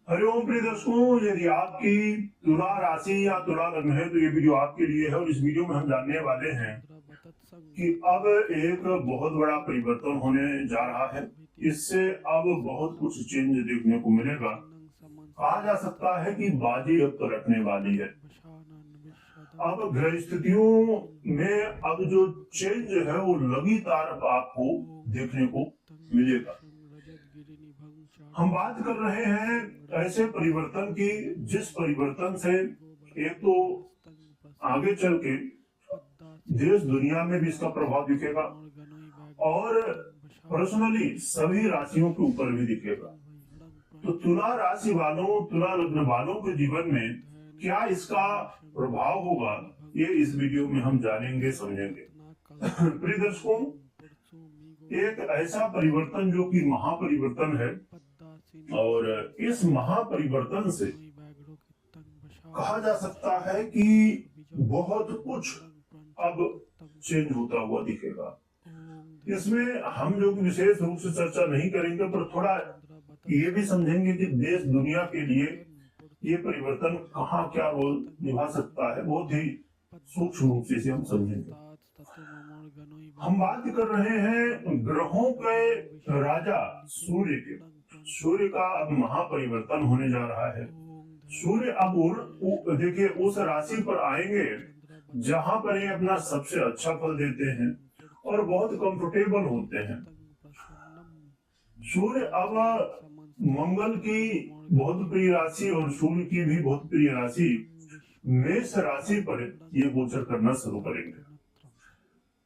हरिओम प्रिय दर्शकों, यदि आपकी तुला राशि या तुला लग्न है तो ये वीडियो आपके लिए है। और इस वीडियो में हम जानने वाले हैं कि अब एक बहुत बड़ा परिवर्तन होने जा रहा है। इससे अब बहुत कुछ चेंज देखने को मिलेगा। कहा जा सकता है कि बाजी अब पलटने वाली है। अब ग्रह स्थितियों में अब जो चेंज है वो लगातार आपको देखने को मिलेगा। हम बात कर रहे हैं ऐसे परिवर्तन की जिस परिवर्तन से एक तो आगे चल के देश दुनिया में भी इसका प्रभाव दिखेगा और पर्सनली सभी राशियों के ऊपर भी दिखेगा। तो तुला राशि वालों, तुला लग्न वालों के जीवन में क्या इसका प्रभाव होगा, ये इस वीडियो में हम जानेंगे, समझेंगे। प्रिय दर्शकों, एक ऐसा परिवर्तन जो कि महापरिवर्तन है और इस महापरिवर्तन से कहा जा सकता है कि बहुत कुछ अब चेंज होता हुआ दिखेगा। इसमें हम जो विशेष रूप से चर्चा नहीं करेंगे, पर थोड़ा ये भी समझेंगे कि देश दुनिया के लिए ये परिवर्तन कहाँ क्या रोल निभा सकता है। बहुत ही सूक्ष्म रूप से इसे हम समझेंगे। हम बात कर रहे हैं ग्रहों के राजा सूर्य के। सूर्य का अब महापरिवर्तन होने जा रहा है। सूर्य अब देखिए उस राशि पर आएंगे जहां पर ये अपना सबसे अच्छा फल देते हैं और बहुत कंफर्टेबल होते हैं। सूर्य अब मंगल की बहुत प्रिय राशि और सूर्य की भी बहुत प्रिय राशि मेष राशि पर ये गोचर करना शुरू करेंगे।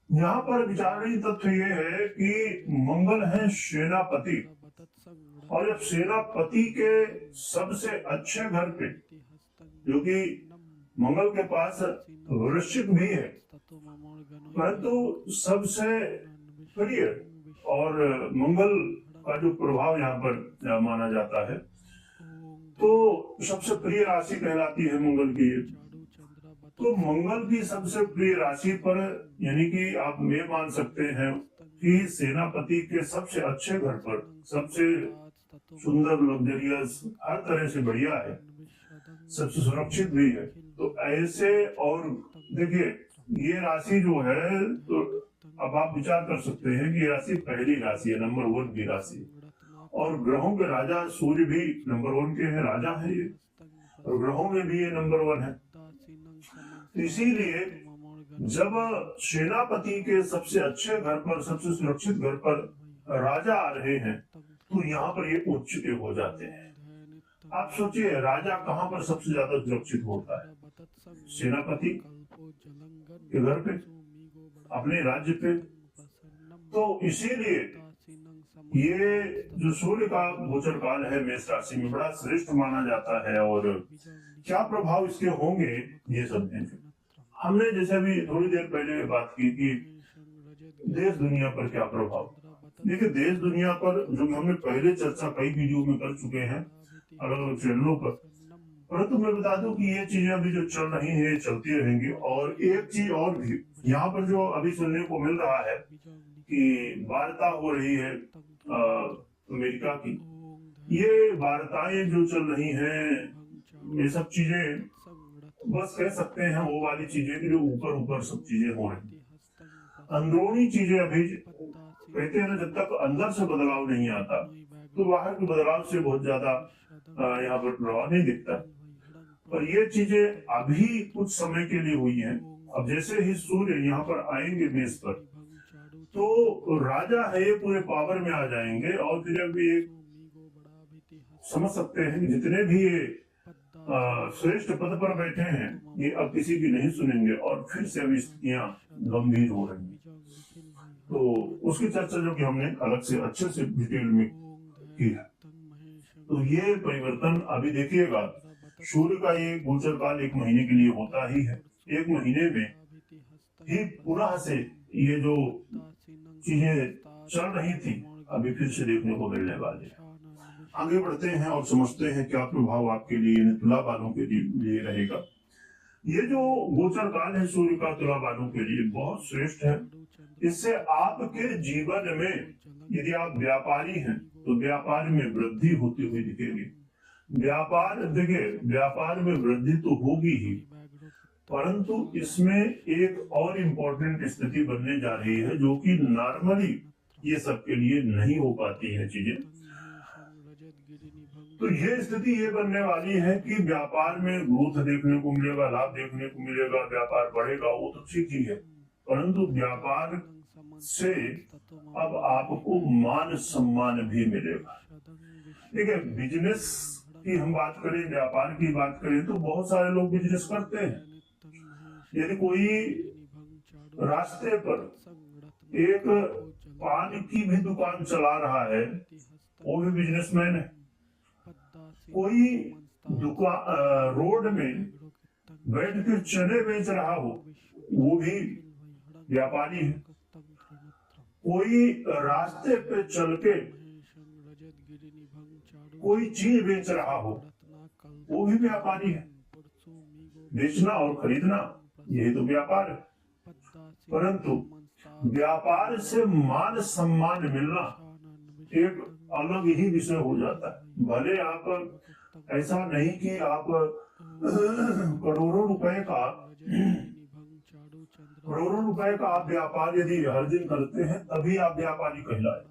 यहाँ पर विचारणीय तथ्य ये है कि मंगल है सेनापति, और जब सेनापति के सबसे अच्छे घर पे, जो कि मंगल के पास वृश्चिक भी है, परंतु सबसे प्रिय और मंगल का जो प्रभाव यहाँ पर माना जाता है, तो सबसे प्रिय राशि कहलाती है मंगल की। तो मंगल की सबसे प्रिय राशि पर, यानी कि आप ये मान सकते हैं कि सेनापति के सबसे अच्छे घर पर, सबसे सुंदर, लग्जरियस, हर तरह से बढ़िया है, सबसे सुरक्षित भी है। तो ऐसे, और देखिए ये राशि जो है, तो अब आप विचार कर सकते हैं कि ये राशि पहली राशि है, नंबर 1 की राशि, और ग्रहों के राजा सूर्य भी नंबर 1 के हैं, राजा है ये, और ग्रहों में भी ये नंबर 1 है। इसीलिए जब सेनापति के सबसे अच्छे घर पर, सबसे सुरक्षित घर पर राजा आ रहे हैं, तो यहाँ पर ये उच्च के हो जाते हैं। आप सोचिए, राजा कहाँ पर सबसे ज्यादा सुरक्षित होता है? सेनापति के घर पे, अपने राज्य पे। तो इसीलिए ये जो सूर्य का गोचर काल है मेष राशि में, बड़ा श्रेष्ठ माना जाता है। और क्या प्रभाव इसके होंगे ये समझेंगे। हमने जैसे अभी थोड़ी देर पहले बात की कि देश दुनिया पर क्या प्रभाव। देखिए देश दुनिया पर जो हमने पहले चर्चा कई वीडियो में कर चुके हैं अलग अलग चैनलों पर, परंतु मैं बता दूं कि ये चीजें अभी जो चल रही है चलती रहेंगी। और एक चीज और भी यहाँ पर जो अभी सुनने को मिल रहा है कि वार्ता हो रही है अमेरिका की, ये वार्ताएं जो चल रही हैं, ये सब चीजें बस कह सकते हैं वो वाली चीजें कि जो ऊपर ऊपर सब चीजें हो रही, अंदरूनी चीजें अभी कहते हैं ना, जब तक अंदर से बदलाव नहीं आता तो बाहर के बदलाव से बहुत ज्यादा यहाँ पर प्रभाव नहीं दिखता। पर ये चीजें अभी कुछ समय के लिए हुई हैं। अब जैसे ही सूर्य यहाँ पर आएंगे मेष पर, तो राजा है ये पूरे पावर में आ जाएंगे। और फिर अभी एक समझ सकते हैं कि जितने भी ये श्रेष्ठ पद पर बैठे हैं, ये अब किसी की नहीं सुनेंगे और फिर से अभी स्थितियां गंभीर हो रही हैं। तो उसकी चर्चा जो कि हमने अलग से अच्छे से डिटेल में की है। तो ये परिवर्तन अभी देखिएगा, सूर्य का ये गोचर काल 1 महीने के लिए होता ही है। 1 महीने में ही पुनः से ये जो चीजें चल रही थी अभी फिर से देखने को मिलने वाली है। आगे बढ़ते हैं और समझते हैं क्या प्रभाव आपके लिए, तुला वालों के लिए रहेगा। ये जो गोचर काल है सूर्य का तुला वालों के लिए बहुत श्रेष्ठ है। इससे आपके जीवन में, यदि आप व्यापारी हैं तो व्यापार में वृद्धि होती हुई दिखेगी। व्यापार, देखिए व्यापार में वृद्धि तो होगी ही, परंतु इसमें एक और इम्पोर्टेंट स्थिति बनने जा रही है जो कि नॉर्मली ये सबके लिए नहीं हो पाती है चीजें। तो ये स्थिति ये बनने वाली है कि व्यापार में ग्रोथ देखने को मिलेगा, लाभ देखने को मिलेगा, व्यापार बढ़ेगा, वो तो ठीक ही है, परंतु व्यापार से अब आपको मान सम्मान भी मिलेगा। देखिए बिजनेस की हम बात करें, व्यापार की बात करें तो बहुत सारे लोग बिजनेस करते हैं। यदि कोई रास्ते पर एक पान की भी दुकान चला रहा है, वो भी बिजनेसमैन है। कोई दुकान रोड में बैठ कर चने बेच रहा हो, वो भी व्यापारी है। कोई रास्ते पे चल के कोई चीज बेच रहा हो, वो भी व्यापारी है। बेचना और खरीदना यही तो व्यापार है। परंतु व्यापार से मान सम्मान मिलना एक अलग ही विषय हो जाता है। भले आप ऐसा नहीं कि आप करोड़ों रुपए का आप व्यापार यदि हर दिन करते हैं तभी आप व्यापारी कहलाए।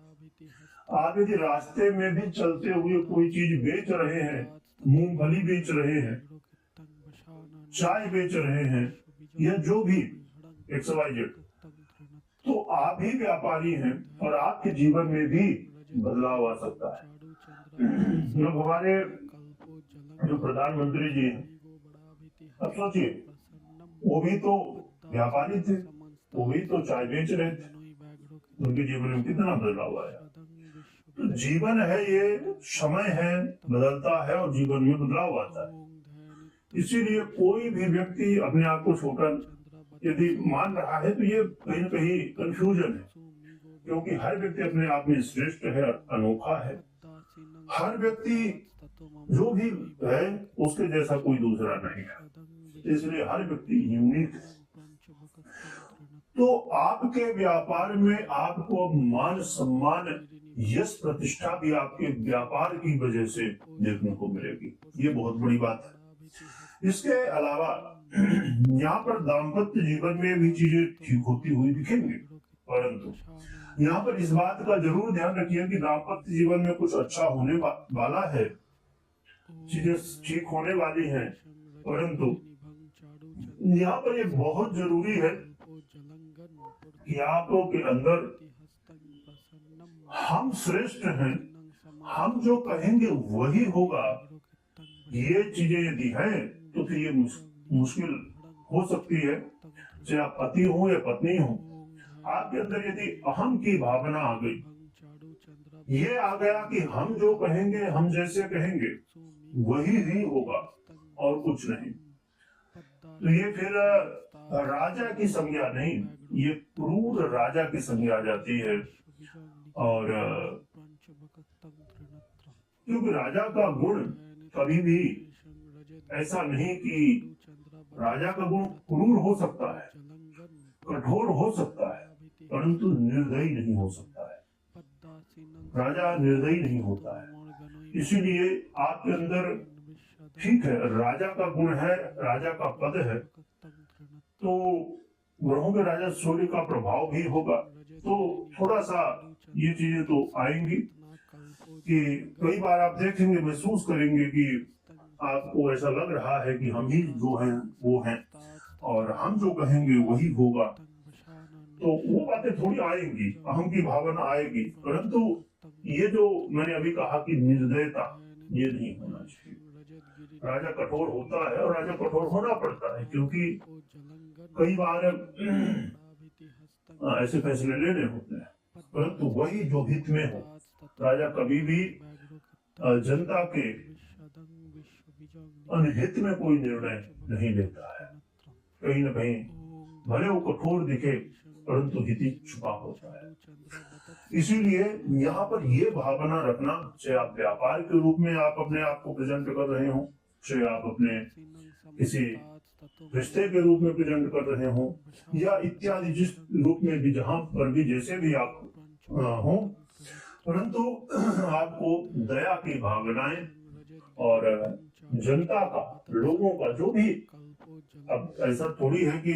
आप यदि रास्ते में भी चलते हुए कोई चीज बेच रहे हैं, मूंगफली बेच रहे हैं, चाय बेच रहे हैं, या जो भी XYZ, तो आप भी व्यापारी हैं और आपके जीवन में भी बदलाव आ सकता है। जब हमारे जो प्रधानमंत्री जी हैं, अब सोचिए वो भी तो व्यापारी थे, वो भी तो चाय बेच रहे थे, उनके जीवन में कितना बदलाव आया। तो जीवन है, ये समय है, बदलता है और जीवन में बदलाव आता है। इसीलिए कोई भी व्यक्ति अपने आप को छोटा यदि मान रहा है तो ये कहीं न कहीं कंफ्यूजन है, क्योंकि हर व्यक्ति अपने आप में श्रेष्ठ है, अनोखा है। हर व्यक्ति जो भी है उसके जैसा कोई दूसरा नहीं है, इसलिए हर व्यक्ति यूनिक है। तो आपके व्यापार में आपको मान सम्मान, यश, प्रतिष्ठा भी आपके व्यापार की वजह से देखने को मिलेगी। ये बहुत बड़ी बात है। इसके अलावा यहाँ पर दाम्पत्य जीवन में भी चीजें ठीक होती हुई दिखेंगी, परंतु यहाँ पर इस बात का जरूर ध्यान रखिए कि दाम्पत्य जीवन में कुछ अच्छा होने वाला है, चीजें ठीक होने वाली हैं, परंतु यहाँ पर ये बहुत जरूरी है कि आपके अंदर हम श्रेष्ठ हैं, हम जो कहेंगे वही होगा, ये चीजें यदि हैं तो फिर ये मुश्किल हो सकती है। चाहे आप पति हो या पत्नी हो, आपके अंदर यदि अहम की भावना आ गई, ये आ गया कि हम जो कहेंगे, हम जैसे कहेंगे वही ही होगा और कुछ नहीं, तो ये फिर राजा की संज्ञा नहीं, ये क्रूर राजा की संज्ञा आ जाती है। और क्योंकि राजा का गुण कभी भी ऐसा नहीं कि राजा का गुण क्रूर हो सकता है, कठोर हो सकता है, परंतु निर्दयी नहीं हो सकता है। राजा निर्दयी नहीं होता है। इसीलिए आपके अंदर ठीक है, राजा का गुण है, राजा का पद है, तो ग्रहों के राजा सूर्य का प्रभाव भी होगा, तो थोड़ा सा ये चीजें तो आएंगी कि कई बार आप देखेंगे, महसूस करेंगे कि आपको ऐसा लग रहा है कि हम ही जो हैं वो हैं और हम जो कहेंगे वही होगा, तो वो बातें थोड़ी आएंगी, अहम की भावना आएगी, परंतु ये जो मैंने अभी कहा कि निर्दयता, ये नहीं होना चाहिए। राजा कठोर होता है और राजा कठोर होना पड़ता है, क्योंकि कई बार ऐसे फैसले लेने होते हैं, परंतु वही जो हित में हो। राजा कभी भी जनता के अनहित में कोई निर्णय नहीं लेता है। कहीं न कहीं भले वो कठोर दिखे, परंतु हित छुपा होता है। इसीलिए यहाँ पर ये भावना रखना, चाहे आप व्यापार के रूप में आप अपने आप को प्रेजेंट कर रहे हो, चाहे आप अपने किसी रिश्ते के रूप में प्रेजेंट कर रहे हो, या इत्यादि जिस रूप में भी, जहां पर भी जैसे भी आप हो, परंतु आपको दया की भावनाएं और जनता का, लोगों का जो भी, अब ऐसा थोड़ी है कि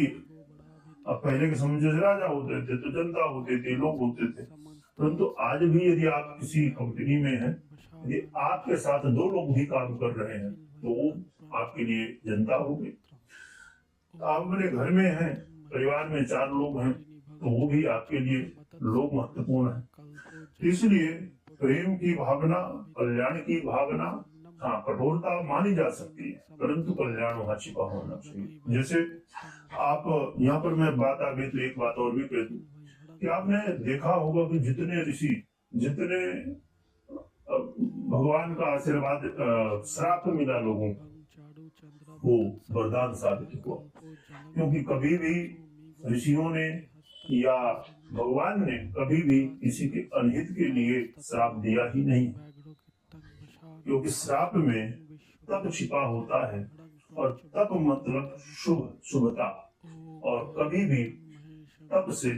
अब पहले के समय जैसे राजा होते थे तो जनता होती थी, लोग होते थे, परंतु आज भी यदि आप किसी कंपनी में हैं, यदि आपके साथ दो लोग भी काम कर रहे हैं तो वो आपके लिए जनता होगी। आप अपने घर में हैं, परिवार में 4 लोग हैं तो वो भी आपके लिए लोग महत्वपूर्ण है। इसलिए प्रेम की भावना, कल्याण की भावना, हाँ कठोरता मानी जा सकती है, परंतु कल्याण वहां छिपा होना चाहिए। जैसे आप यहाँ पर मैं बात आ गई तो एक बात और भी कह दूं कि आपने देखा होगा कि जितने ऋषि, जितने भगवान का आशीर्वाद, श्राप मिला लोगों को, वो वरदान साबित हुआ, क्योंकि कभी भी ऋषियों ने या भगवान ने कभी भी किसी के अनहित के लिए श्राप दिया ही नहीं, क्योंकि श्राप में तप छिपा होता है और तप मतलब शुभ, शुभता, और कभी भी तप से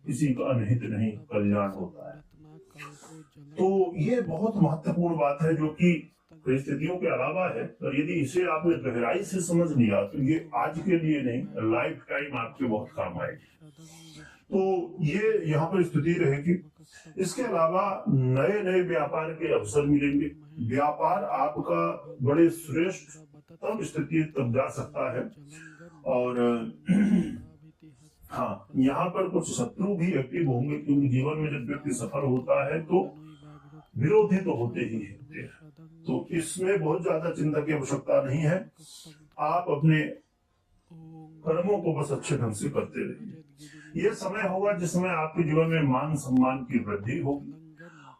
किसी का अनहित नहीं, कल्याण होता है। तो ये बहुत महत्वपूर्ण बात है जो कि परिस्थितियों के अलावा है, और यदि इसे आपने गहराई से समझ लिया तो ये आज के लिए नहीं, लाइफ टाइम आपके बहुत काम आएगी। तो ये यहाँ पर स्थिति रहेगी। इसके अलावा नए नए व्यापार के अवसर मिलेंगे। व्यापार आपका बड़े श्रेष्ठ तब स्थिति तब जा सकता है। और हाँ, यहाँ पर कुछ शत्रु भी एक्टिव होंगे, क्योंकि जीवन में जब व्यक्ति सफल होता है तो विरोधी तो होते ही होते हैं, तो इसमें बहुत ज्यादा चिंता की आवश्यकता नहीं है। आप अपने कर्मों को बस अच्छे ढंग से करते रहिए। यह समय होगा जिस समय आपके जीवन में मान सम्मान की वृद्धि होगी,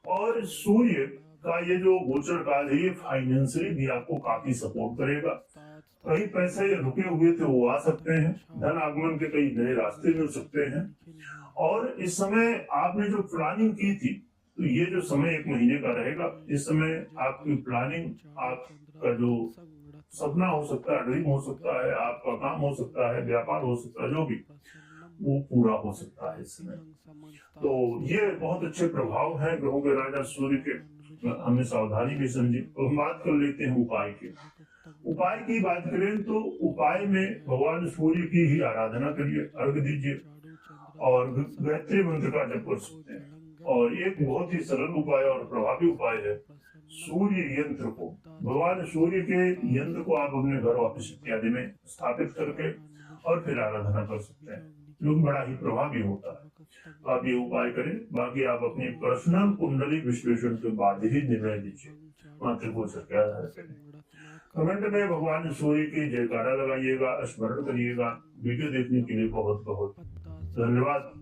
और सूर्य का ये जो गोचर काल है ये फाइनेंशियली भी आपको काफी सपोर्ट करेगा। कई पैसे रुके हुए थे वो आ सकते हैं, धन आगमन के कई नए रास्ते मिल सकते हैं, और इस समय आपने जो प्लानिंग की थी, तो ये जो समय 1 महीने का रहेगा, इस समय आपकी प्लानिंग, आपका जो सपना हो सकता है, ड्रीम हो सकता है, आपका काम हो सकता है, व्यापार हो सकता है, जो भी, वो पूरा हो सकता है इस समय। तो ये बहुत अच्छे प्रभाव हैं ग्रहों के राजा सूर्य के। हमें सावधानी भी समझी। तो हम बात कर लेते हैं उपाय की। उपाय की बात करें तो उपाय में भगवान सूर्य की ही आराधना करिए, अर्घ दीजिए, और गायत्री मंत्र का जप कर सकते हैं। और एक बहुत ही सरल उपाय और प्रभावी उपाय है, सूर्य यंत्र को, भगवान सूर्य के यंत्र को आप अपने घर, ऑफिस इत्यादि में स्थापित करके और फिर आराधना कर सकते हैं, जो बड़ा ही प्रभावी होता है। आप ये उपाय करें। बाकी आप अपनी पर्सनल कुंडली विश्लेषण के बाद ही निर्णय लीजिए, मात्र गोचर के आधार पर। कमेंट में भगवान सूर्य की जयकारा लगाइएगा, स्मरण करिएगा। वीडियो देखने के लिए बहुत बहुत धन्यवाद।